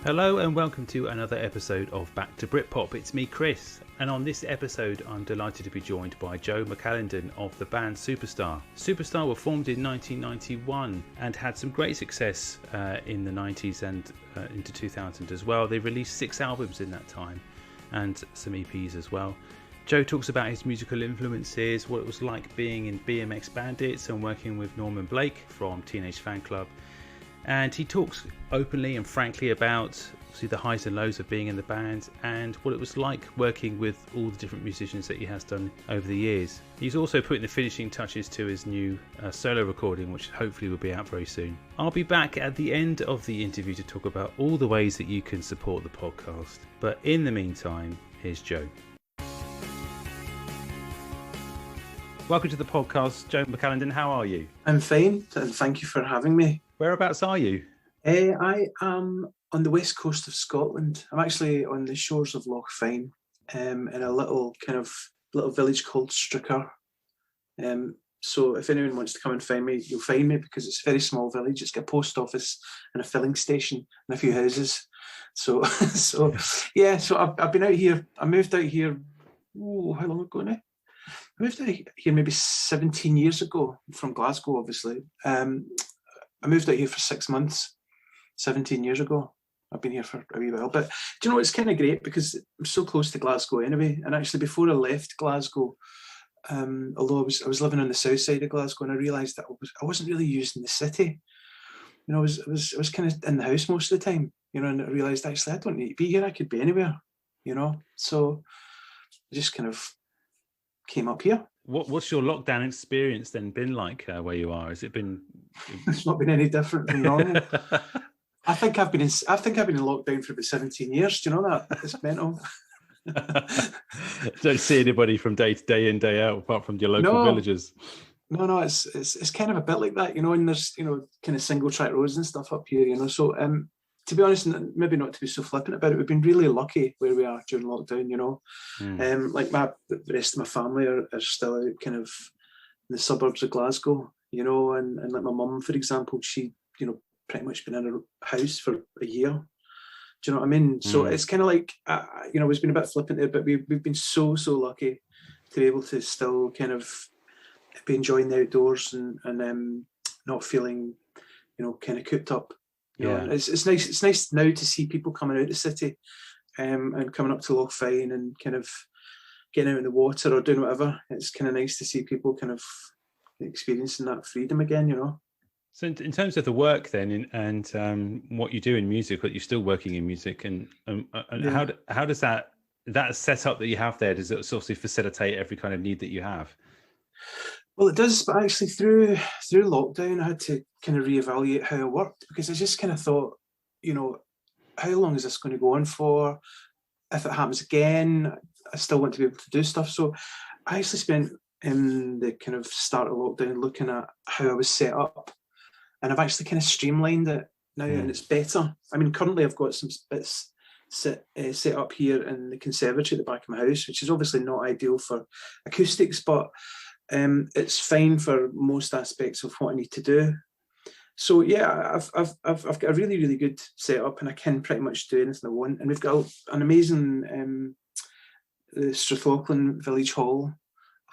Hello and welcome to another episode of Back to Britpop. It's me, Chris, and on this episode I'm delighted to be joined by Joe McAlinden of the band Superstar. Superstar were formed in 1991 and had some great success in the 90s and into 2000 as well. They released 6 albums in that time and some EPs as well. Joe talks about his musical influences, what it was like being in BMX Bandits and working with Norman Blake from Teenage Fan Club. And he talks openly and frankly about the highs and lows of being in the band and what it was like working with all the different musicians that he has done over the years. He's also putting the finishing touches to his new solo recording, which hopefully will be out very soon. I'll be back at the end of the interview to talk about all the ways that you can support the podcast. But in the meantime, here's Joe. Welcome to the podcast, Joe McAlinden. How are you? I'm fine, and thank you for having me. Whereabouts are you? I am on the west coast of Scotland. I'm actually on the shores of Loch Fyne, in a little village called Stricker. So if anyone wants to come and find me, you'll find me because it's a very small village. It's got a post office and a filling station and a few houses. So I've been out here. I moved out here. How long ago now? I moved out here maybe 17 years ago from Glasgow, obviously. I moved out here for 6 months, 17 years ago. I've been here for a wee while. But do you know, it's kind of great because I'm so close to Glasgow anyway. And actually, before I left Glasgow, although I was living on the south side of Glasgow, and I realised that I wasn't really using the city. You know, I was kind of in the house most of the time, you know, and I realised actually I don't need to be here. I could be anywhere, you know. So I just kind of came up here. What's your lockdown experience then been like where you are? Has it been? It's not been any different from normal. I think I've been in lockdown for about 17 years. Do you know that? It's mental. Don't see anybody from day to day in, day out, apart from your local villagers. No, it's kind of a bit like that, you know. And there's, you know, kind of single track roads and stuff up here, you know. So to be honest, maybe not to be so flippant about it, we've been really lucky where we are during lockdown, you know. Like the rest of my family are still out kind of in the suburbs of Glasgow, you know, and like my mum, for example, she, you know, pretty much been in her house for a year. Do you know what I mean? So it's kind of like, you know, it's been a bit flippant there, but we've been so lucky to be able to still kind of be enjoying the outdoors and not feeling, you know, kind of cooped up. You know, it's nice. It's nice now to see people coming out of the city, and coming up to Loch Fyne and kind of getting out in the water or doing whatever. It's kind of nice to see people kind of experiencing that freedom again. You know. So in terms of the work then, and what you do in music, but you're still working in music, and how does that setup that you have there, does it sort of facilitate every kind of need that you have? Well, it does, but actually through lockdown, I had to kind of reevaluate how I worked, because I just kind of thought, you know, how long is this going to go on for? If it happens again, I still want to be able to do stuff. So I actually spent the kind of start of lockdown looking at how I was set up, and I've actually kind of streamlined it now, and it's better. I mean, currently I've got some bits set up here in the conservatory at the back of my house, which is obviously not ideal for acoustics, but it's fine for most aspects of what I need to do. So yeah, I've got a really good setup, and I can pretty much do anything I want. And we've got an amazing the Strathlauchlan Village Hall,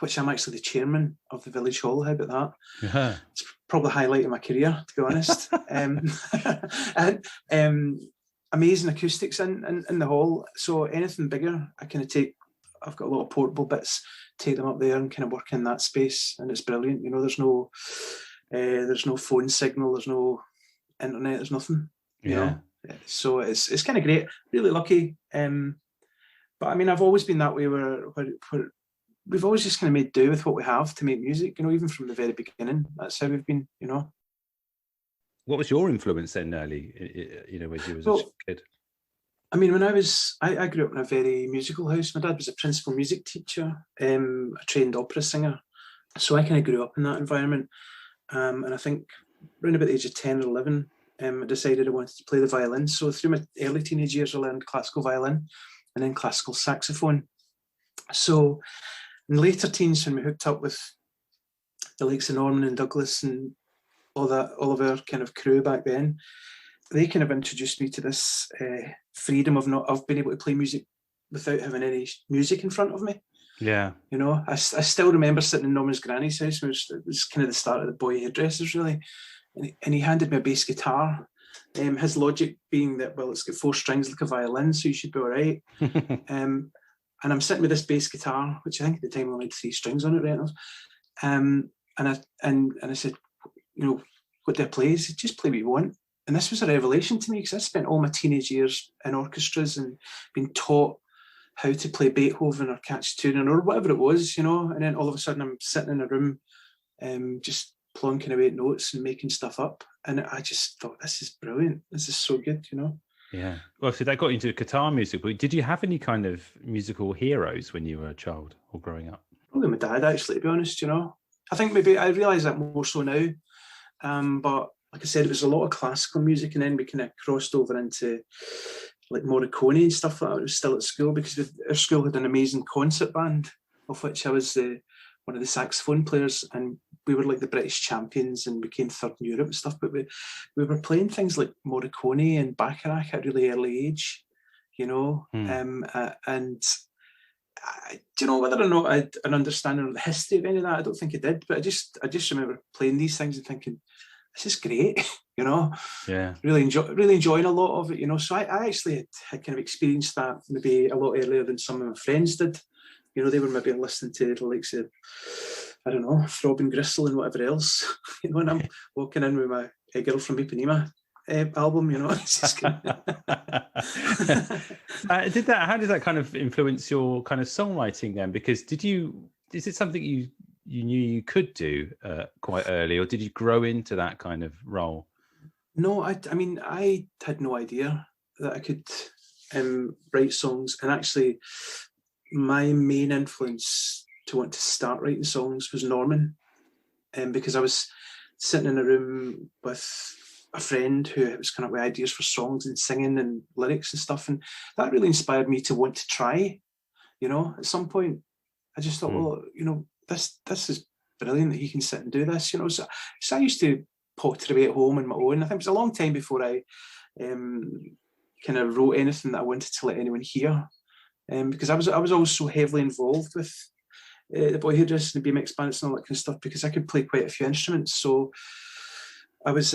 which I'm actually the chairman of the Village Hall. How about that? Yeah. It's probably the highlight of my career, to be honest. And amazing acoustics in the hall. So anything bigger, I kind of take. I've got a lot of portable bits, take them up there and kind of work in that space, and it's brilliant. You know, there's no phone signal, there's no internet, there's nothing. You know, so it's kind of great. Really lucky. But I mean, I've always been that way where we've always just kind of made do with what we have to make music. You know, even from the very beginning, that's how we've been. You know. What was your influence then early? You know, when you was a kid. I mean, when I grew up in a very musical house. My dad was a principal music teacher, a trained opera singer. So I kind of grew up in that environment. And I think around about the age of 10 or 11, I decided I wanted to play the violin. So through my early teenage years, I learned classical violin and then classical saxophone. So in later teens, when we hooked up with the likes of Norman and Douglas and all of our kind of crew back then, they kind of introduced me to this freedom of being able to play music without having any music in front of me. Yeah. You know, I still remember sitting in Norman's granny's house. It was kind of the start of the boy hairdressers, really. And he handed me a bass guitar. His logic being that, well, it's got 4 strings like a violin, so you should be all right. And I'm sitting with this bass guitar, which I think at the time only had 3 strings on it, right? And I said, you know, what do I play? He said, just play what you want. And this was a revelation to me, because I spent all my teenage years in orchestras and been taught how to play Beethoven or catch tuning or whatever it was, you know. And then all of a sudden I'm sitting in a room just plonking away at notes and making stuff up. And I just thought, this is brilliant. This is so good, you know. Yeah. Well, so that got you into guitar music, but did you have any kind of musical heroes when you were a child or growing up? Probably my dad, actually, to be honest, you know. I think maybe I realise that more so now. But like I said, it was a lot of classical music, and then we kind of crossed over into like Morricone and stuff like that. I was still at school, because our school had an amazing concert band, of which I was one of the saxophone players, and we were like the British champions and became 3rd in Europe and stuff. But we were playing things like Morricone and Bacharach at a really early age, you know. And do you know whether or not I had an understanding of the history of any of that? I don't think I did, but I just remember playing these things and thinking, this is great, you know. Yeah. Really enjoying a lot of it, you know. So I actually had kind of experienced that maybe a lot earlier than some of my friends did. You know, they were maybe listening to the likes of, I don't know, Throbbing Gristle and whatever else. You know, and I'm walking in with my Girl from Ipanema album, you know. It's just kind of... How did that kind of influence your kind of songwriting then? Because is it something you knew you could do quite early, or did you grow into that kind of role? No, I mean, I had no idea that I could write songs. And actually, my main influence to want to start writing songs was Norman, because I was sitting in a room with a friend who was kind of with ideas for songs and singing and lyrics and stuff, and that really inspired me to want to try. You know, at some point, I just thought, well, you know, this is brilliant that he can sit and do this. You know, so I used to potter away at home on my own. I think it was a long time before I kind of wrote anything that I wanted to let anyone hear, because I was always so heavily involved with the boy hairdressers and the BMX bands and all that kind of stuff, because I could play quite a few instruments. So I was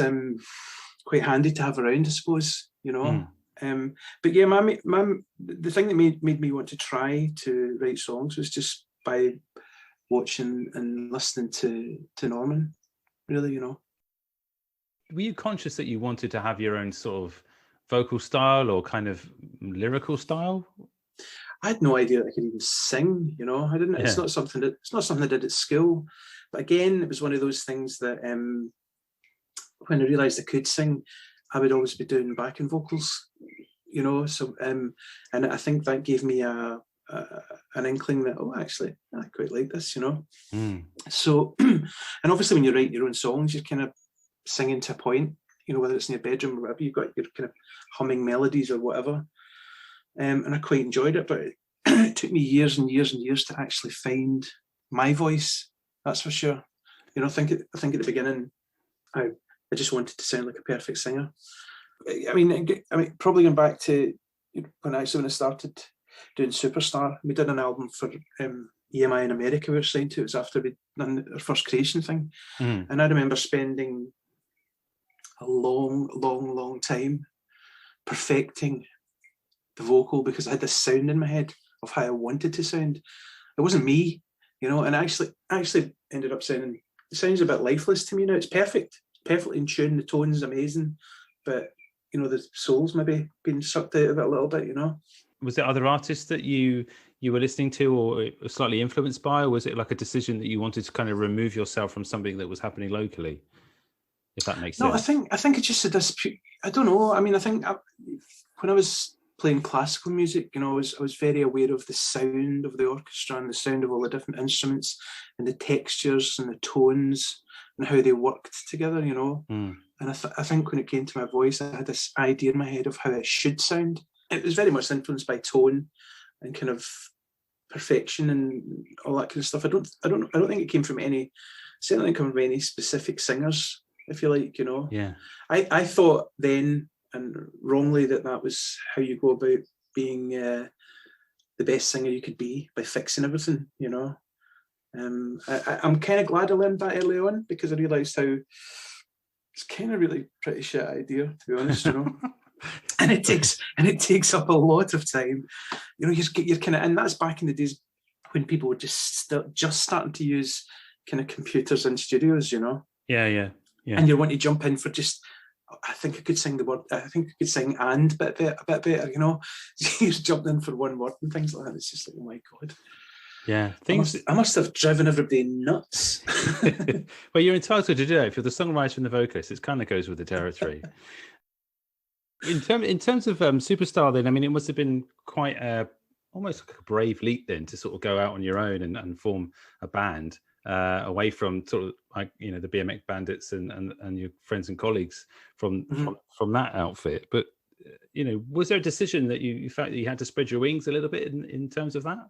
quite handy to have around, I suppose, you know. But yeah, the thing that made me want to try to write songs was just by watching and listening to Norman, really, you know. Were you conscious that you wanted to have your own sort of vocal style or kind of lyrical style? I had no idea that I could even sing, you know. I didn't. Yeah. It's not something I did at school. But again, it was one of those things that when I realised I could sing, I would always be doing backing vocals, you know. So and I think that gave me an inkling that, oh, actually, I quite like this, you know. So, and obviously when you write your own songs, you're kind of singing to a point, you know, whether it's in your bedroom or whatever, you've got your kind of humming melodies or whatever. And I quite enjoyed it, but it took me years and years and years to actually find my voice. That's for sure. You know, I think at the beginning, I just wanted to sound like a perfect singer. I mean, probably going back to when I started doing Superstar, we did an album for EMI in America. We were signed to. It was after we'd done our first creation thing, and I remember spending a long time perfecting the vocal, because I had this sound in my head of how I wanted to sound. It wasn't me, you know, and I actually ended up sounding, it sounds a bit lifeless to me now. It's perfect, perfectly in tune, the tone's amazing, but you know, the soul's maybe been sucked out of it a little bit, you know. Was there other artists that you were listening to or slightly influenced by, or was it like a decision that you wanted to kind of remove yourself from something that was happening locally? If that makes sense. No, I think it's just a dispute. I don't know. I mean, I think when I was playing classical music, you know, I was very aware of the sound of the orchestra and the sound of all the different instruments and the textures and the tones and how they worked together, you know. And I think when it came to my voice, I had this idea in my head of how it should sound. It was very much influenced by tone and kind of perfection and all that kind of stuff. I don't think it came from any specific singers, if you like, you know. Yeah. I thought then wrongly that was how you go about being the best singer you could be, by fixing everything, you know. I'm kind of glad I learned that early on, because I realised how it's kind of really pretty shit idea, to be honest, you know. and it takes up a lot of time, you know. You're kind of, and that's back in the days when people were just starting to use kind of computers in studios, you know. Yeah. And you want to jump in for just, I think I could sing the word, I think I could sing and a bit better, you know. You just jumped in for one word and things like that. It's just like, oh my God. Yeah, I must have driven everybody nuts. Well, you're entitled to do it. If you're the songwriter and the vocalist, it kind of goes with the territory. In terms of Superstar, then, I mean, it must have been quite almost like a brave leap then to sort of go out on your own and form a band away from sort of like, you know, the BMX Bandits and your friends and colleagues from that outfit. But you know, was there a decision that you felt that you had to spread your wings a little bit in terms of that?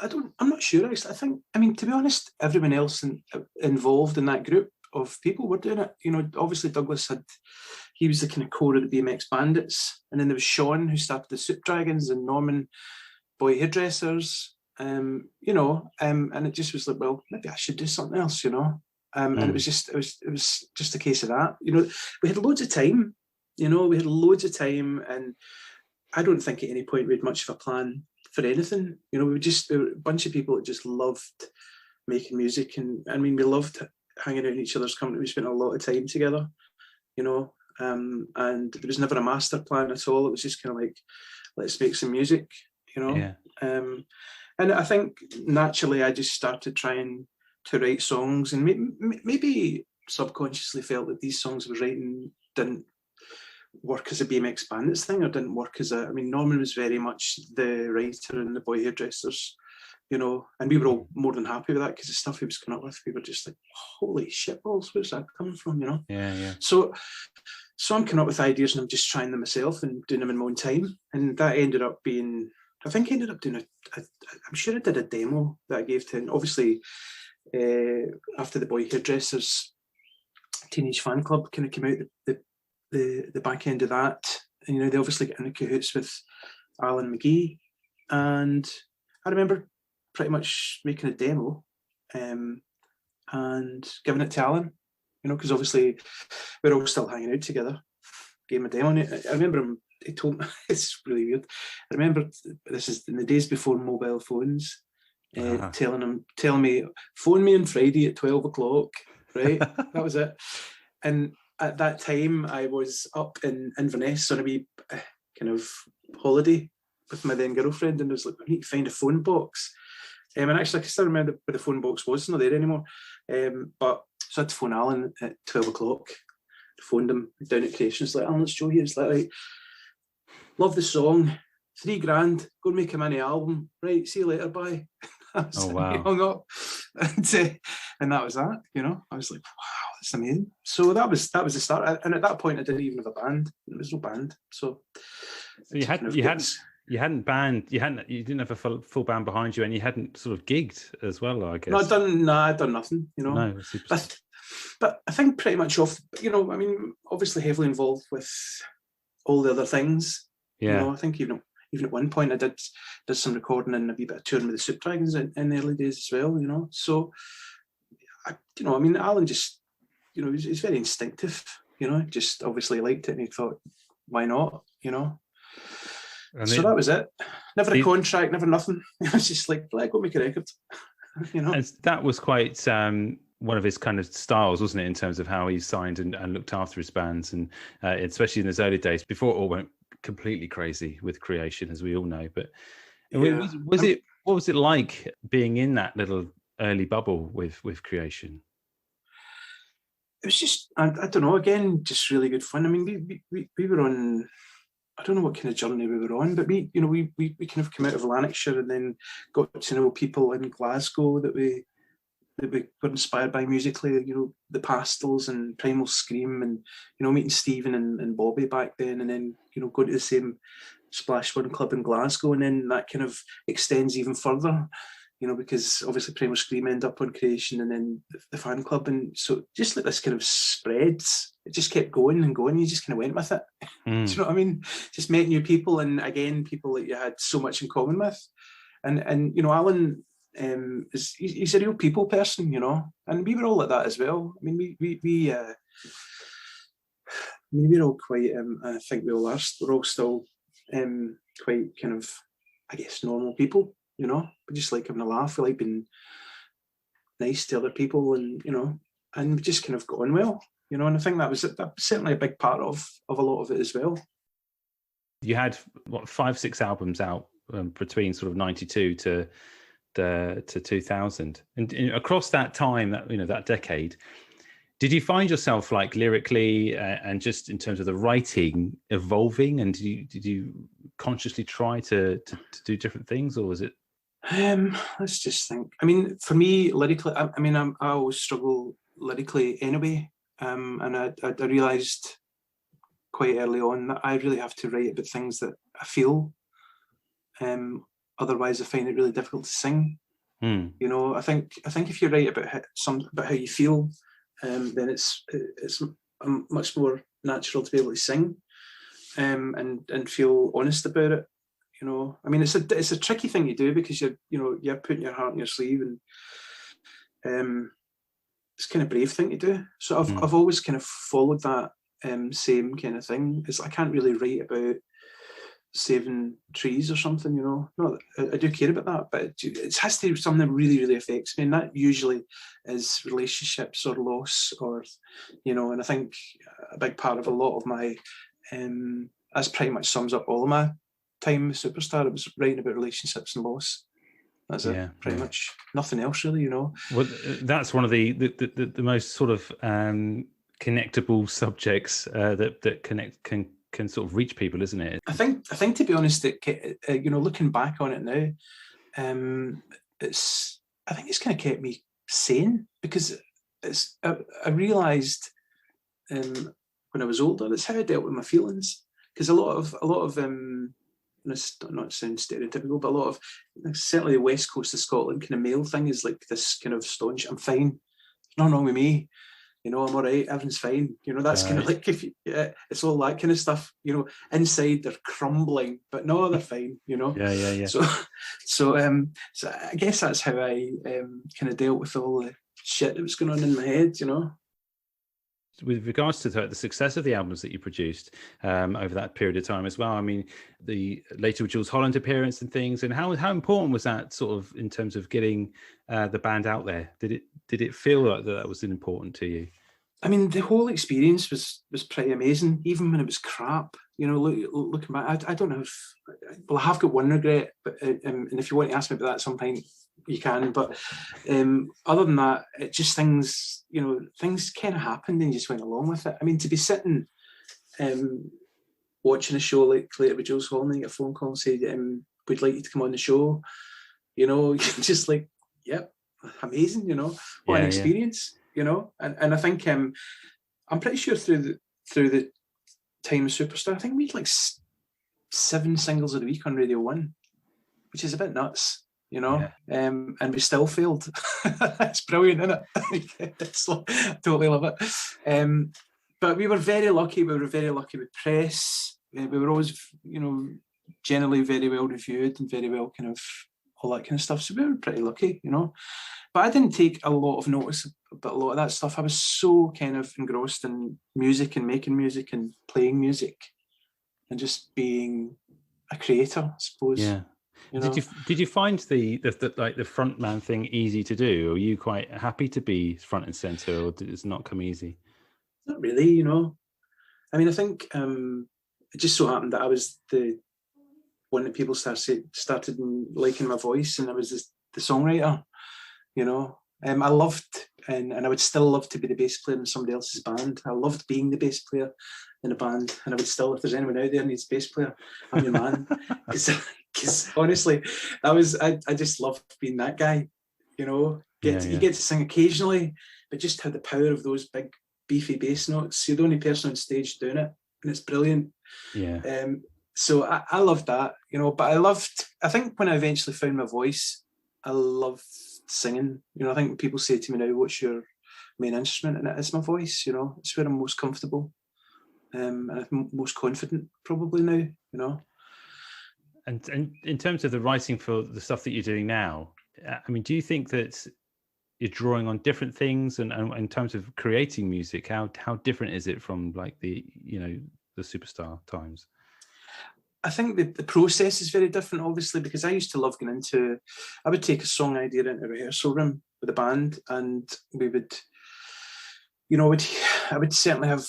I'm not sure, actually. I mean, to be honest, everyone else involved in that group of people were doing it. You know, obviously Douglas he was the kind of core of the BMX Bandits, and then there was Sean, who started the Soup Dragons, and Norman, Boy Hairdressers, you know, and it just was like, well, maybe I should do something else, you know. And it was just a case of that. You know, we had loads of time, and I don't think at any point we had much of a plan for anything. You know, there were a bunch of people that just loved making music, and I mean, we loved hanging out in each other's company. We spent a lot of time together, you know, and there was never a master plan at all. It was just kind of like, let's make some music, you know. Yeah. And I think naturally I just started trying to write songs, and maybe subconsciously felt that these songs I was writing didn't work as a BMX Bandits thing, or didn't work as I mean, Norman was very much the writer and the Boy Hairdressers, you know, and we were all more than happy with that, because the stuff he was coming up with, we were just like, holy shit balls, where's that coming from, you know? Yeah. So I'm coming up with ideas, and I'm just trying them myself and doing them in my own time. And that ended up being, I think I ended up doing I'm sure I did a demo that I gave to, and obviously after the Boy Hairdressers Teenage Fan Club kind of came out, the back end of that, and you know, they obviously get in cahoots with Alan McGee, and I remember pretty much making a demo and giving it to Alan, you know, because obviously we're all still hanging out together. Gave him a demo, and I remember he told me, it's really weird, I remember this is in the days before mobile phones, telling me, phone me on Friday at 12 o'clock, right? That was it. And at that time, I was up in Inverness on a wee kind of holiday with my then girlfriend, and I was like, I need to find a phone box. And actually, I can still remember where the phone box was. It's not there anymore. But so I had to phone Alan at 12 o'clock. I phoned him down at Creations, like, Alan, let's show you. It's like, right, love the song, $3,000, go and make a mini album. Right, see you later, bye. Wow. Hung up. And that was that, you know. I was like, wow, that's amazing. So that was the start. And at that point, I didn't even have a band. There was no band. So you didn't have a full band behind you, and you hadn't sort of gigged as well, I guess. No, I'd done nothing, you know. No, but I think pretty much you know, I mean, obviously heavily involved with all the other things. Yeah. You know, I think even at one point I did some recording and a wee bit of touring with the Soup Dragons in the early days as well, you know. So, you know, I mean, Alan just, you know, he's very instinctive, you know, just obviously liked it, and he thought, why not, you know. So that was it. Never a contract, never nothing. It was just like, let go make a record, you know. And that was quite one of his kind of styles, wasn't it, in terms of how he signed and looked after his bands, and especially in his early days before it all went completely crazy with Creation, as we all know. But yeah. What was it like being in that little early bubble with Creation? It was just, I don't know, again, just really good fun. I mean, we were on, I don't know what kind of journey we were on, but we kind of came out of Lanarkshire and then got to know people in Glasgow that we were inspired by musically, you know, the Pastels and Primal Scream, and, you know, meeting Stephen and Bobby back then, and then, you know, going to the same Splash One club in Glasgow, and then that kind of extends even further, because obviously Primal Scream end up on Creation and then the fan club. And so just like this kind of spreads, it just kept going and going. You just kind of went with it. Do you know what I mean? Just met new people, and again, people that you had so much in common with. And Alan, he's a real people person, and we were all like that as well. I mean, we're all quite, I think we all are, we're all still quite kind of, I guess, normal people, we just like having a laugh, we like being nice to other people, and, and we just kind of got on well, and I think that was certainly a big part of a lot of it as well. You had, 5-6 albums out between sort of 92 to 2000, and across that time, that decade, did you find yourself like lyrically and just in terms of the writing evolving, and did you consciously try to do different things, or was it? Let's just think. I mean, for me, lyrically, I always struggle lyrically anyway, and I realised quite early on that I really have to write about things that I feel. Otherwise, I find it really difficult to sing. I think if you write about how you feel, then it's much more natural to be able to sing, and feel honest about it. I mean, it's a tricky thing to do because you're putting your heart in your sleeve, and it's kind of brave thing to do. So I've always kind of followed that same kind of thing. Is I can't really write about saving trees or something, No, I do care about that, but it has to be something that really, really affects me, and that usually is relationships or loss, or and I think a big part of a lot of my that's pretty much sums up all of my time with Superstar. It was writing about relationships and loss. That's it, pretty much. Nothing else really, Well, that's one of the most sort of connectable subjects that can sort of reach people, isn't it? I think to be honest, looking back on it now, I think it's kind of kept me sane, because I realised when I was older, that's how I dealt with my feelings. Because a lot of it's not sound stereotypical, but a lot of, certainly the west coast of Scotland kind of male thing is like this kind of staunch, I'm fine, there's nothing wrong with me, I'm all right, everything's fine. That's kind of like, it's all that kind of stuff. Inside they're crumbling, but no, they're fine. Yeah. So I guess that's how I kind of dealt with all the shit that was going on in my head. With regards to the success of the albums that you produced over that period of time as well, I mean, the later Jules Holland appearance and things, and how important was that sort of in terms of getting the band out there? Did it feel like that was important to you? I mean, the whole experience was pretty amazing, even when it was crap. Looking back, I don't know if, well, I have got one regret, but and if you want to ask me about that at some point, you can. But other than that, it just things kind of happened and you just went along with it. I mean, to be sitting watching a show like Later with Jules Holland and get a phone call and say, we'd like you to come on the show, just like, yep, amazing, what an experience, and I think I'm pretty sure through the time of Superstar, I think we had like 7 singles of the week on Radio 1, which is a bit nuts. And we still failed. It's brilliant, isn't it? I totally love it. But we were very lucky. We were very lucky with press. We were always, generally very well reviewed and very well kind of all that kind of stuff. So we were pretty lucky, But I didn't take a lot of notice about a lot of that stuff. I was so kind of engrossed in music and making music and playing music and just being a creator, I suppose. Yeah. Did you find the like the front man thing easy to do? Or were you quite happy to be front and center, or did it not come easy? Not really, I mean, I think it just so happened that I was the one that people started liking my voice, and I was the songwriter. I loved, and I would still love to be the bass player in somebody else's band. I loved being the bass player in a band, and I would still, if there's anyone out there who needs a bass player, I'm your man. Because honestly, I just loved being that guy. You get to sing occasionally, but just had the power of those big beefy bass notes. You're the only person on stage doing it, and it's brilliant. So I loved that, but I think when I eventually found my voice, I love singing. You know, I think when people say to me now, "What's your main instrument?" and it's my voice. You know, it's where I'm most comfortable, and I'm most confident probably now. You know. And in terms of the writing for the stuff that you're doing now, I mean, do you think that you're drawing on different things, and in terms of creating music, how different is it from like the Superstar times? I think the process is very different, obviously, because I used to love going into, I would take a song idea into a rehearsal room with a band, and we would, you know, I would certainly have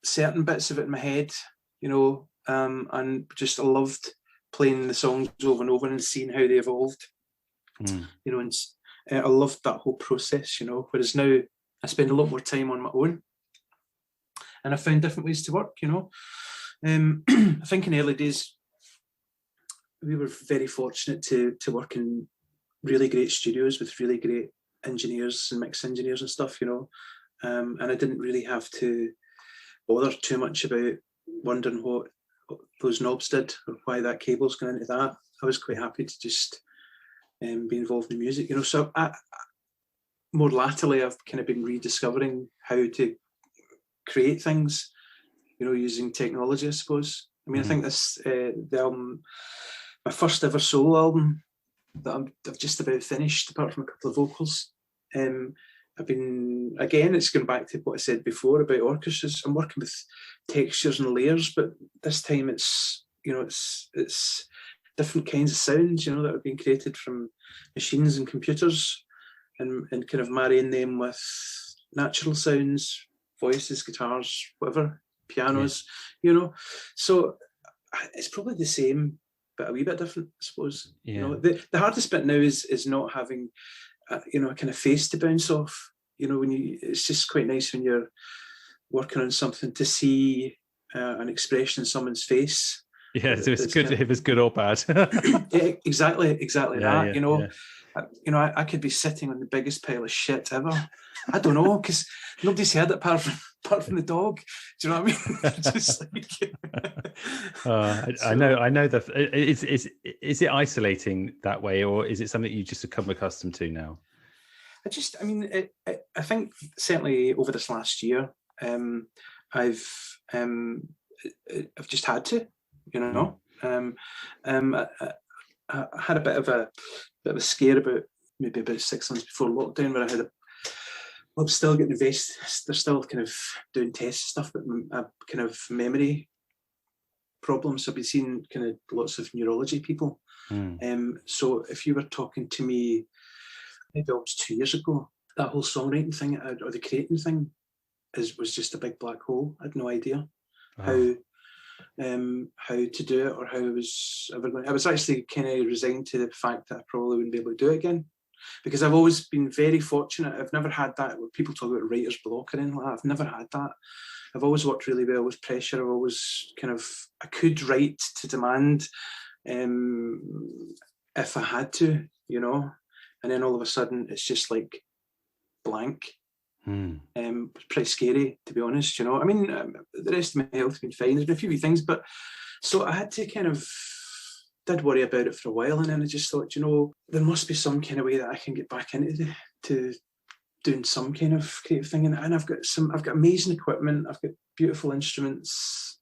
certain bits of it in my head, you know, and just I loved playing the songs over and over and seeing how they evolved, you know, and I loved that whole process, you know, whereas now I spend a lot more time on my own, and I found different ways to work, you know. I think in the early days, we were very fortunate to work in really great studios with really great engineers and mix engineers and stuff, you know. And I didn't really have to bother too much about wondering what those knobs did or why that cable's going into that. I was quite happy to just be involved in music, you know. So more latterly, I've kind of been rediscovering how to create things, you know, using technology, I suppose. I mean, I think this, the album, my first ever solo album that I've just about finished, apart from a couple of vocals. I've been, again, it's going back to what I said before about orchestras. I'm working with textures and layers, but this time it's, you know, it's different kinds of sounds, you know, that are being created from machines and computers, and kind of marrying them with natural sounds, voices, guitars, whatever, pianos, you know. So it's probably the same, but a wee bit different, I suppose. Yeah. You know, the hardest bit now is not having, you know, a kind of face to bounce off. You know, it's just quite nice when you're working on something to see an expression in someone's face. Yeah, so it's good if it's good or bad. Yeah, exactly that. Yeah, you know, yeah. I could be sitting on the biggest pile of shit ever. I don't know, because nobody's heard it apart from the dog. Do you know what I mean? Just like, I know that. Is it isolating that way, or is it something you just become accustomed to now? I think certainly over this last year, I've just had to, you know. I had a bit of a scare about maybe about 6 months before lockdown, where I was still getting they're still kind of doing tests and stuff, but a kind of memory problems. I've been seeing kind of lots of neurology people. So if you were talking to me maybe almost 2 years ago, that whole songwriting thing or the creating thing was just a big black hole. I had no idea how to do it or how I was ever going. I was actually kind of resigned to the fact that I probably wouldn't be able to do it again, because I've always been very fortunate. I've never had that where people talk about writer's block or anything like that. I've never had that. I've always worked really well with pressure. I've always I could write to demand if I had to, you know, and then all of a sudden it's just like blank. It's pretty scary, to be honest, you know. I mean, the rest of my health has been fine. There's been a few wee things, but so I had to did worry about it for a while, and then I just thought, you know, there must be some kind of way that I can get back into to doing some kind of creative thing. And I've got amazing equipment. I've got beautiful instruments,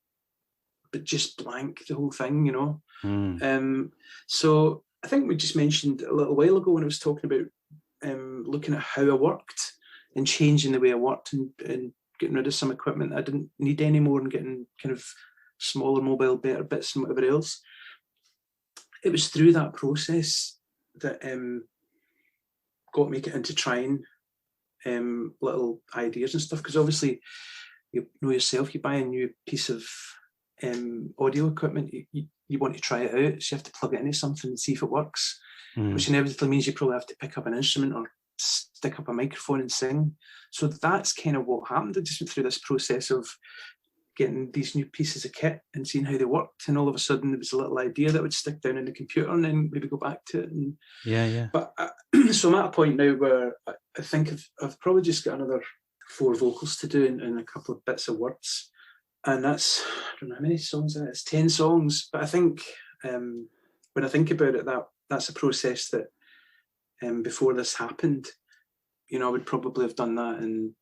but just blank, the whole thing, you know. So I think we just mentioned a little while ago when I was talking about looking at how I worked and changing the way I worked and getting rid of some equipment I didn't need anymore and getting kind of smaller, mobile, better bits and whatever else. It was through that process that got me into trying little ideas and stuff, because obviously, you know yourself, you buy a new piece of audio equipment, you want to try it out, so you have to plug it into something and see if it works, which inevitably means you probably have to pick up an instrument or stick up a microphone and sing. So that's kind of what happened. I just went through this process of getting these new pieces of kit and seeing how they worked, and all of a sudden there was a little idea that would stick down in the computer and then maybe go back to it. And but so I'm at a point now where I think I've probably just got another 4 vocals to do and a couple of bits of words, and that's, I don't know how many songs it is. It's 10 songs, but I think when I think about it, that's a process that before this happened, I would probably have done that in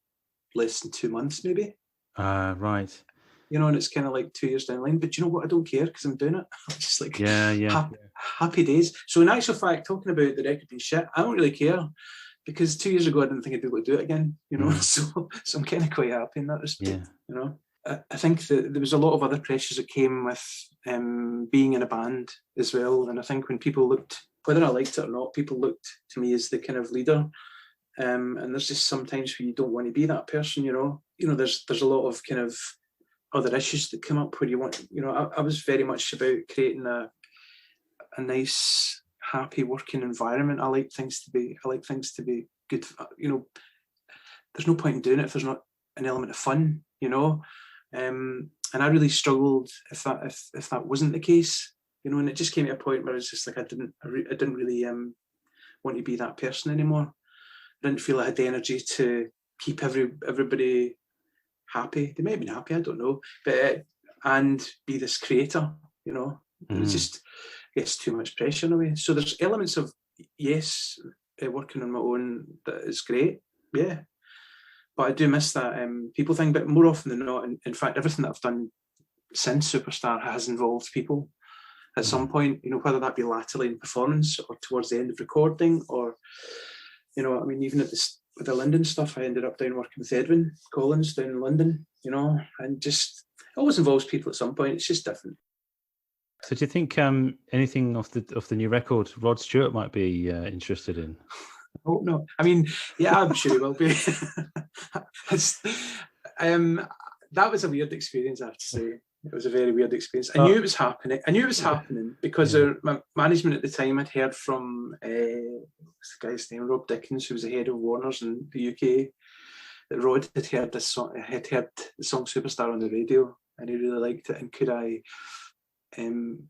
less than 2 months, maybe. Right. And it's kind of like 2 years down the line. But you know what? I don't care because I'm doing it. I'm just like, Yeah. happy days. So in actual fact, talking about the record being shit, I don't really care, because 2 years ago I didn't think I'd be able to do it again. So I'm kind of quite happy in that respect. I think that there was a lot of other pressures that came with being in a band as well. And I think when people looked, whether I liked it or not, people looked to me as the kind of leader. And there's just sometimes where you don't want to be that person. There's a lot of kind of other issues that come up where you want. I was very much about creating a nice, happy working environment. I like things to be good. There's no point in doing it if there's not an element of fun. And I really struggled if that wasn't the case. And it just came to a point where it's just like I didn't really want to be that person anymore. I didn't feel I had the energy to keep everybody happy. They may have been happy, I don't know, but and be this creator. It was just gets too much pressure in a way. So there's elements of working on my own that is great, yeah. But I do miss that people thing. But more often than not, in fact, everything that I've done since Superstar has involved people at some point. Whether that be laterally in performance or towards the end of recording, or even with the London stuff, I ended up down working with Edwin Collins down in London. And just it always involves people at some point. It's just different. So do you think anything of the new record Rod Stewart might be interested in? Oh no! I mean, yeah, I'm sure he will be. That was a weird experience, I have to say. It was a very weird experience. I knew it was happening because my management at the time had heard from what's the guy's name, Rob Dickens, who was the head of Warner's in the UK, that Rod had heard the song Superstar on the radio, and he really liked it. And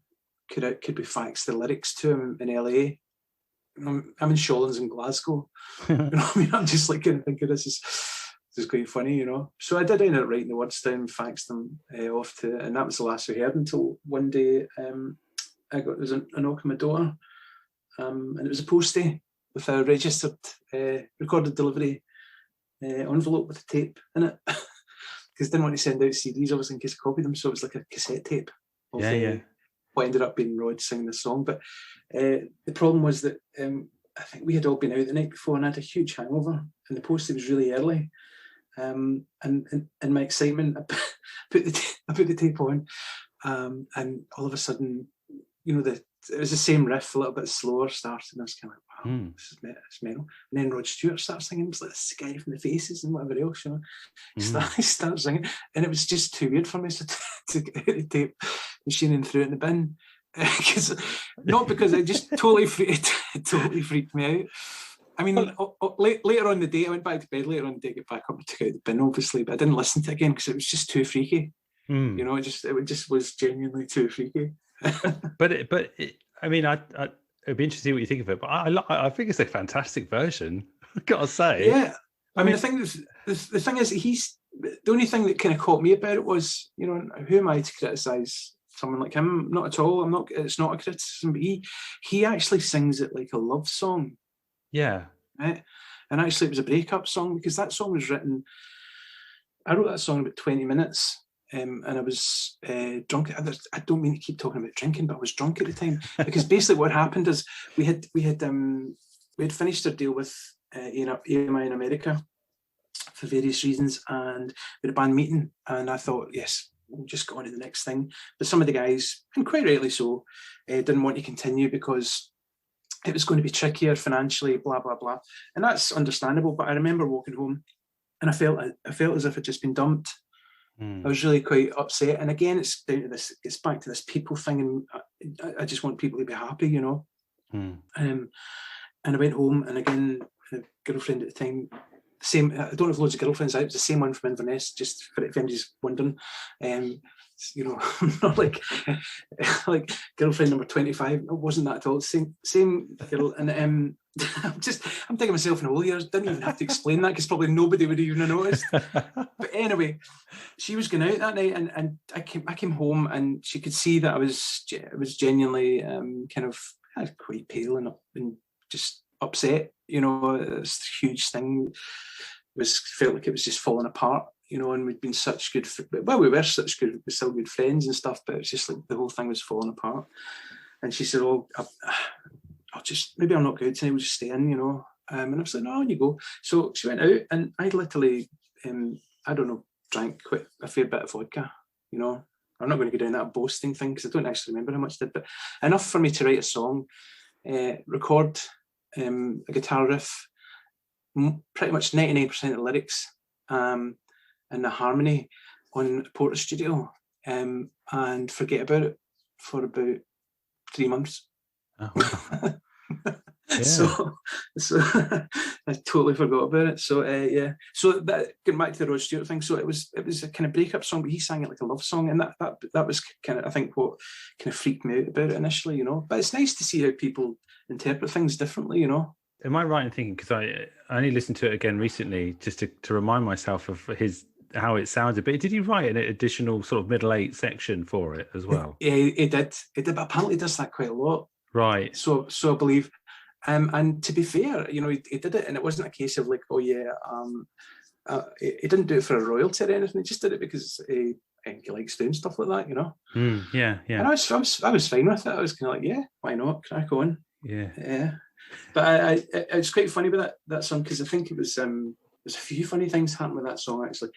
could we fax the lyrics to him in LA? I'm in Shawlands in Glasgow. I'm just like thinking this is quite funny, So I did end up writing the words down, faxed them off to, and that was the last we heard until one day there was a knock on my door, and it was a postie with a registered recorded delivery envelope with a tape in it, because I didn't want to send out CDs, obviously, in case I copied them, so it was like a cassette tape of what ended up being Rod singing the song. But the problem was that I think we had all been out the night before, and I had a huge hangover, and the postie was really early. And in my excitement, I put the tape on, and all of a sudden, it was the same riff, a little bit slower starting. And I was kind of like, wow, this is mental. And then Rod Stewart starts singing. It was like this guy from the Faces and whatever else, He starts singing, and it was just too weird for me to get the tape machine and throw it in the bin. Not because it just totally freaked me out. I mean, later on in the day, I went back to bed later on in the day, get back up and took out the bin, obviously, but I didn't listen to it again because it was just too freaky. It just was genuinely too freaky. I mean, it'd be interesting to see what you think of it. But I think it's a fantastic version. I've got to say. Yeah, I mean, the thing is, the only thing that kind of caught me about it was, who am I to criticise someone like him? Not at all. It's not a criticism, but he actually sings it like a love song. Yeah. Right. And actually, it was a breakup song, because that song was written. I wrote that song in about 20 minutes, and I was drunk. I don't mean to keep talking about drinking, but I was drunk at the time, because basically what happened is we had finished our deal with EMI in America for various reasons, and we had a band meeting, and I thought, yes, we'll just go on to the next thing. But some of the guys, and quite rightly so, didn't want to continue because it was going to be trickier financially, blah, blah, blah. And that's understandable. But I remember walking home and I felt as if I'd just been dumped. I was really quite upset. And again, it's back to this people thing. And I just want people to be happy, And I went home, and again, a girlfriend at the time, same, I don't have loads of girlfriends. It was the same one from Inverness, just for if anybody's wondering. Not like girlfriend number 25. It wasn't that at all. Same girl. And I'm thinking myself in a whole year. Didn't even have to explain that, because probably nobody would even have noticed. But anyway, she was going out that night, and I came home, and she could see that I was genuinely kind of quite pale and just upset. You know, this huge thing felt like it was just falling apart. You know, and we'd been such good, we were such good, we're still good friends and stuff, but it's just like the whole thing was falling apart. And she said, "Oh, I'll just, maybe I'm not good today, we'll just stay in, you know." And I was like, "No, on you go." So she went out, and I literally, I don't know, drank quite a fair bit of vodka, you know. I'm not going to go down that boasting thing because I don't actually remember how much I did, but enough for me to write a song, record a guitar riff, pretty much 99% of the lyrics, and the harmony on Porter Studio, and forget about it for about 3 months. Oh, wow. Yeah. So I totally forgot about it. So yeah. So that, getting back to the Rod Stewart thing. So it was a kind of breakup song, but he sang it like a love song, and that was kind of, I think, what kind of freaked me out about it initially, you know. But it's nice to see how people interpret things differently, you know. Am I right in thinking, because I only listened to it again recently just to remind myself of how it sounded, but did he write an additional sort of middle eight section for it as well? Yeah, he did, but apparently he does that quite a lot. Right. So I believe, and to be fair, you know, he did it, and it wasn't a case of like, oh yeah, he didn't do it for a royalty or anything. He just did it because he likes doing stuff like that, you know. Yeah. And I was fine with it. I was kind of like, yeah, why not? Crack on. Yeah. But it's quite funny with that song, because I think it was there's a few funny things happened with that song actually.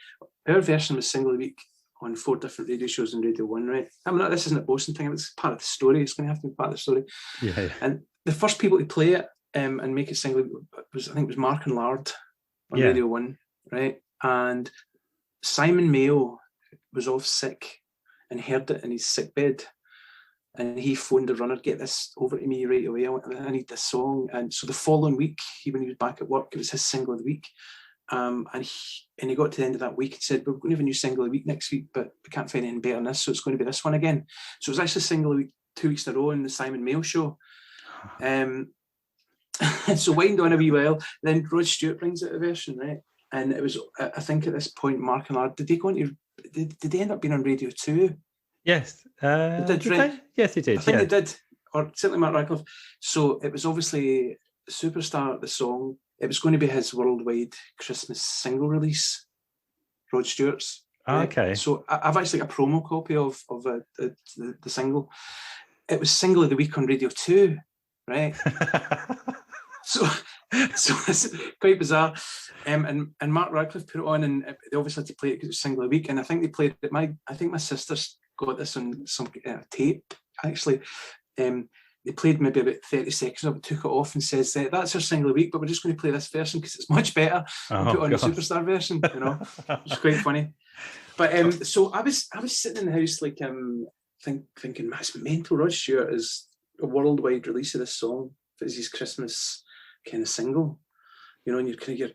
Our version was single a week on 4 different radio shows on Radio 1, right? I mean, this isn't a boasting thing, it's part of the story. It's going to have to be part of the story. Yeah. And the first people to play it and make it single was, I think it was Mark and Lard on Radio 1, right? And Simon Mayo was off sick and heard it in his sick bed. And he phoned the runner, "Get this over to me right away. I need this song." And so the following week, when he was back at work, it was his single of the week. And he got to the end of that week and said, "We're going to have a new single of the week next week, but we can't find anything better than this, so it's going to be this one again." So it was actually single of the week 2 weeks in a row in the Simon Mayo show. So wind on a wee while. Then Rod Stewart brings out a version, right? And it was, I think at this point, Mark and Lard, did they end up being on Radio 2? Yes. Did they? Yes, they did. I think they did, or certainly Mark Radcliffe. So it was obviously Superstar, the song. It was going to be his worldwide Christmas single release, Rod Stewart's. Right? Okay. So I've actually got a promo copy of the single. It was single of the week on Radio 2, right? So it's quite bizarre. And Mark Radcliffe put it on, and they obviously had to play it because it was single of the week. And I think they played it. I think my sister's got this on some tape, actually. They played maybe about 30 seconds of it, took it off and says, "That's our single of the week, but we're just going to play this version because it's much better." And put on the Superstar version, you know. It's quite funny. But so I was sitting in the house like thinking, "That's mental. Rod Stewart is a worldwide release of this song as his Christmas kind of single." You know, and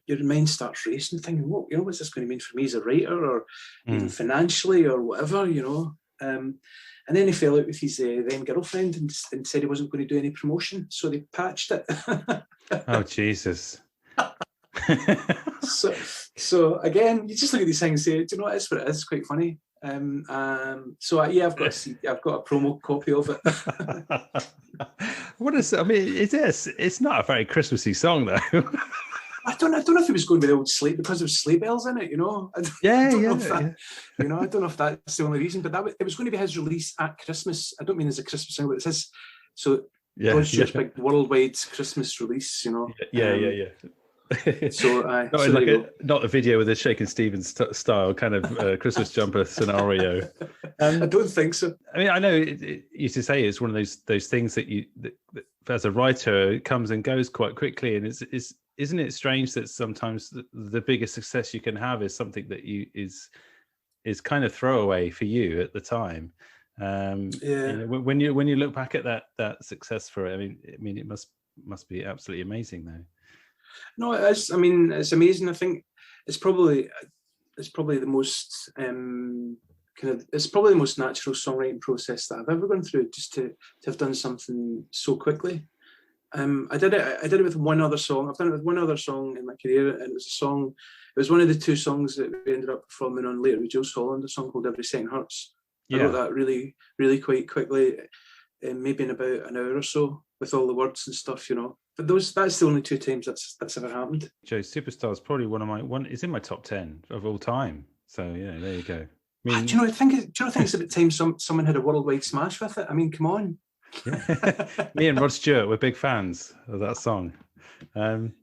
your mind starts racing, thinking, what's this going to mean for me as a writer, or even financially, or whatever, you know. And then he fell out with his then girlfriend and said he wasn't going to do any promotion, so they patched it. Oh, Jesus. So again, you just look at these things and say, "Do you know what? It's what it is." It's quite funny. So I've got a promo copy of it. It's not a very Christmassy song though. I don't know if he was going with the old sleigh because there was sleigh bells in it, you know. Yeah. You know, I don't know if that's the only reason, but it was going to be his release at Christmas. I don't mean as a Christmas single, it's his. So Rod Stewart's big worldwide Christmas release, you know. Yeah. So not a video with a Shakin' Stevens style kind of Christmas jumper scenario. I don't think so. I mean, I know you used to say it's one of those things that as a writer, it comes and goes quite quickly, and isn't it strange that sometimes the biggest success you can have is something that is kind of throwaway for you at the time. You know, when you look back at that success for it, I mean it must be absolutely amazing though. No, it is. I mean, it's amazing. I think it's probably the most it's probably the most natural songwriting process that I've ever gone through, just to have done something so quickly. I did it with one other song. I've done it with one other song in my career, and it was one of the 2 songs that we ended up performing on later with Jules Holland, a song called Every Second Hurts. I wrote that really quite quickly, maybe in about an hour or so, with all the words and stuff, you know. But that's the only 2 times that's ever happened. Joe, Superstar is probably it's in my top 10 of all time. So yeah, there you go. I mean, do you know? I think it's about time someone had a worldwide smash with it. I mean, come on. Yeah. Me and Rod Stewart were big fans of that song. I mean,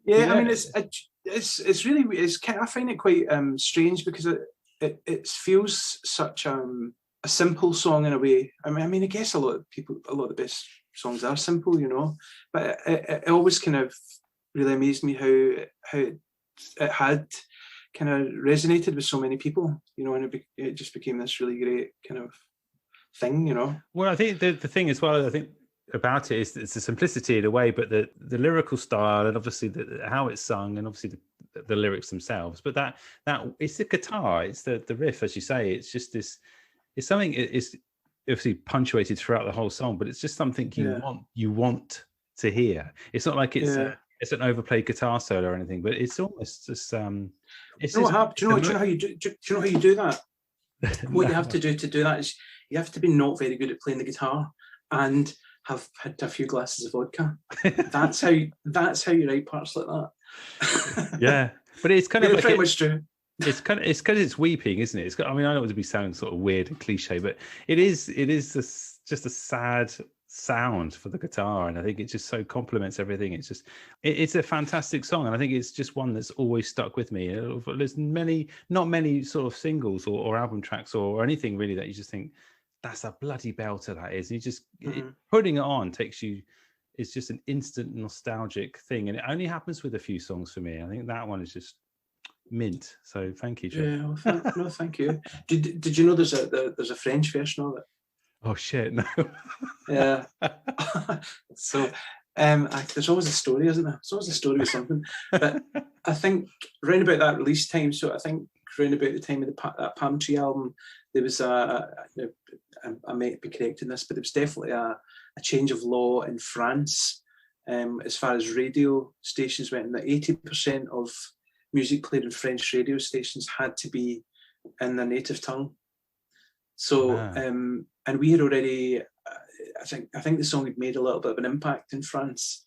it's really, I find it quite strange because it feels such a simple song in a way. I mean, I guess a lot of the best songs are simple, you know, but it always kind of really amazed me how it had kind of resonated with so many people, you know, and it just became this really great kind of thing, you know. Well, I think the thing as well, I think about it is it's the simplicity in a way, but the lyrical style and obviously how it's sung and obviously the lyrics themselves. But that it's the guitar, it's the riff, as you say. It's just this. It's something. It's obviously punctuated throughout the whole song, but it's just something you want to hear. It's not like it's an overplayed guitar solo or anything, but it's almost just. It's do you know how you do that? What you have to do that is you have to be not very good at playing the guitar and have had a few glasses of vodka. That's how you write parts like that. Yeah, but it's kind of like pretty much true. It's because it's weeping, isn't it? I mean, I don't want to be sounding sort of weird and cliche, but it is just a sad sound for the guitar, and I think it just so complements everything. It's a fantastic song, and I think it's just one that's always stuck with me. There's not many sort of singles or album tracks or anything really that you just think that's a bloody belter that is. You just putting it on takes you. It's just an instant nostalgic thing, and it only happens with a few songs for me. I think that one is just mint. So thank you, Joe. Yeah, well, thank you. Did you know there's a French version of it? Oh shit, no. Yeah. So there's always a story, isn't there? There's always a story with something. But I think round about that release time, so I think round about the time of that Palm Tree album, there was I might be correct in this, but there was definitely a change of law in France as far as radio stations went, and that 80% of music played in French radio stations had to be in their native tongue. So, and we had already, I think the song had made a little bit of an impact in France,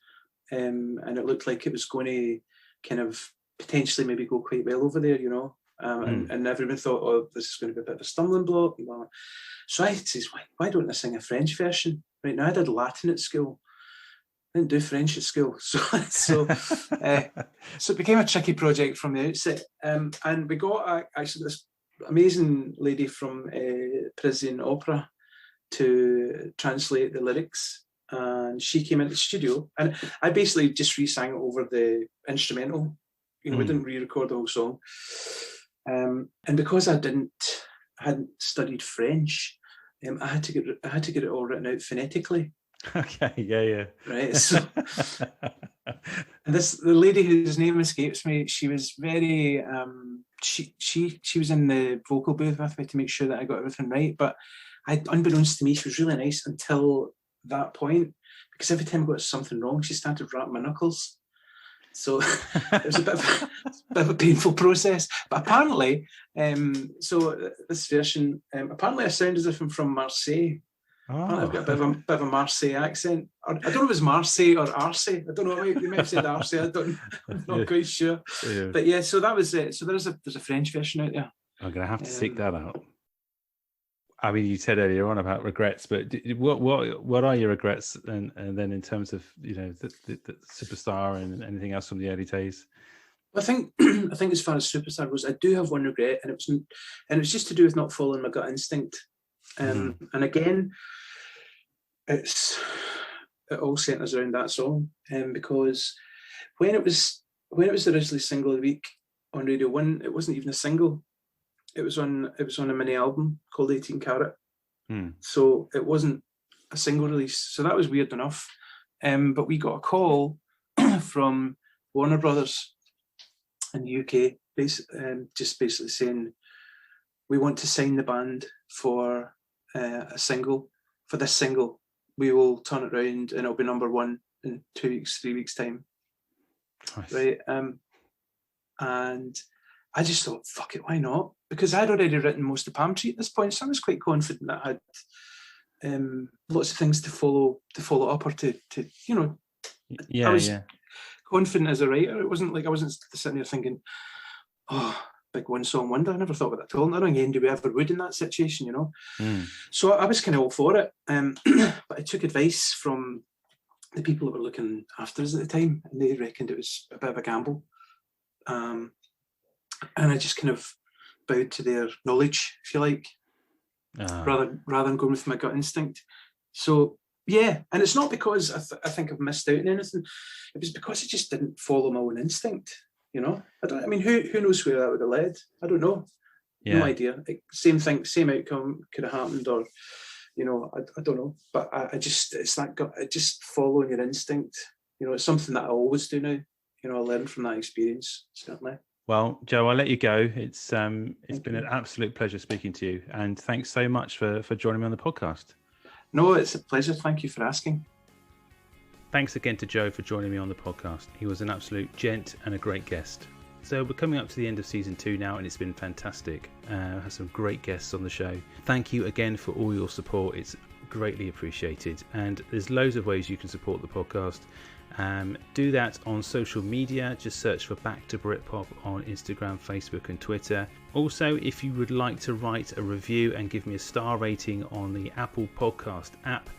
and it looked like it was going to kind of potentially maybe go quite well over there, you know. And everyone thought, oh, this is going to be a bit of a stumbling block. So I said, why don't I sing a French version? Right now, I did Latin at school. I didn't do French at school, so it became a tricky project from the outset. And we got actually this amazing lady from Parisian Opera to translate the lyrics, and she came into the studio, and I basically just re-sang it over the instrumental. You know, we didn't re-record the whole song, and because I hadn't studied French, I had to get it all written out phonetically. Okay, yeah. Right. So, and the lady whose name escapes me, she was very she was in the vocal booth with me to make sure that I got everything right. But unbeknownst to me, she was really nice until that point, because every time I got something wrong, she started rapping my knuckles. So it was a bit of a painful process. But apparently, so this version, apparently I sound as if I'm from Marseille. Oh. I've got a bit of a Marseille accent. I don't know if it's Marseille or Arce. I don't know. You might have said Arce. I'm not quite sure. Yeah. But yeah, so that was it. So there's a French version out there. I'm going to have to seek that out. I mean, you said earlier on about regrets, but what are your regrets? And then in terms of, you know, the Superstar and anything else from the early days? I think as far as Superstar goes, I do have one regret, and it's just to do with not following my gut instinct. And again, it all centers around that song, because when it was originally single of the week on Radio 1, it wasn't even a single. It was on a mini album called 18 Carat. So it wasn't a single release. So that was weird enough. But we got a call from Warner Brothers in the UK, just basically saying, we want to sign the band for a single. For this single, we will turn it around and it'll be number 1 in 2 weeks, 3 weeks time. Nice. Right. And I just thought, fuck it, why not? Because I'd already written most of Palm Tree at this point, so I was quite confident that I had lots of things to follow up, or to you know. Yeah, confident as a writer. It wasn't like I wasn't sitting there thinking, oh, big one song wonder. I never thought about that at all. I don't think anybody ever would in that situation, you know. So I was kind of all for it. But I took advice from the people that were looking after us at the time, and they reckoned it was a bit of a gamble. And I just kind of bowed to their knowledge, if you like, rather than going with my gut instinct. So yeah, and it's not because I think I've missed out on anything. It was because I just didn't follow my own instinct. You know, I mean, who knows where that would have led? I don't know. Yeah. No idea. Same thing, same outcome could have happened, or you know, I don't know. But it's that gut. Just following your instinct. You know, it's something that I always do now. You know, I learned from that experience, certainly. Well, Joe, I'll let you go. It's been an absolute pleasure speaking to you, and thanks so much for joining me on the podcast. No, it's a pleasure. Thank you for asking. Thanks again to Joe for joining me on the podcast. He was an absolute gent and a great guest. So we're coming up to the end of season 2 now, and it's been fantastic. I had some great guests on the show. Thank you again for all your support. It's greatly appreciated. And there's loads of ways you can support the podcast. Do that on social media. Just search for Back to Britpop on Instagram, Facebook and Twitter. Also, if you would like to write a review and give me a star rating on the Apple Podcast app,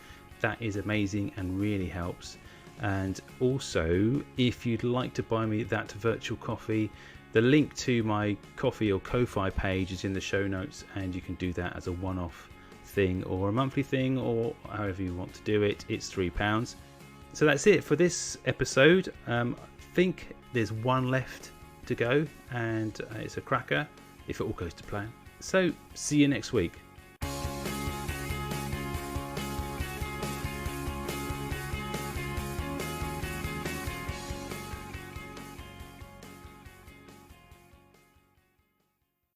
that is amazing and really helps. And also, if you'd like to buy me that virtual coffee, the link to my Ko-fi or Ko-fi page is in the show notes, and you can do that as a one-off thing or a monthly thing, or however you want to do it. It's £3. So that's it for this episode. I think there's one left to go, and it's a cracker if it all goes to plan. So see you next week.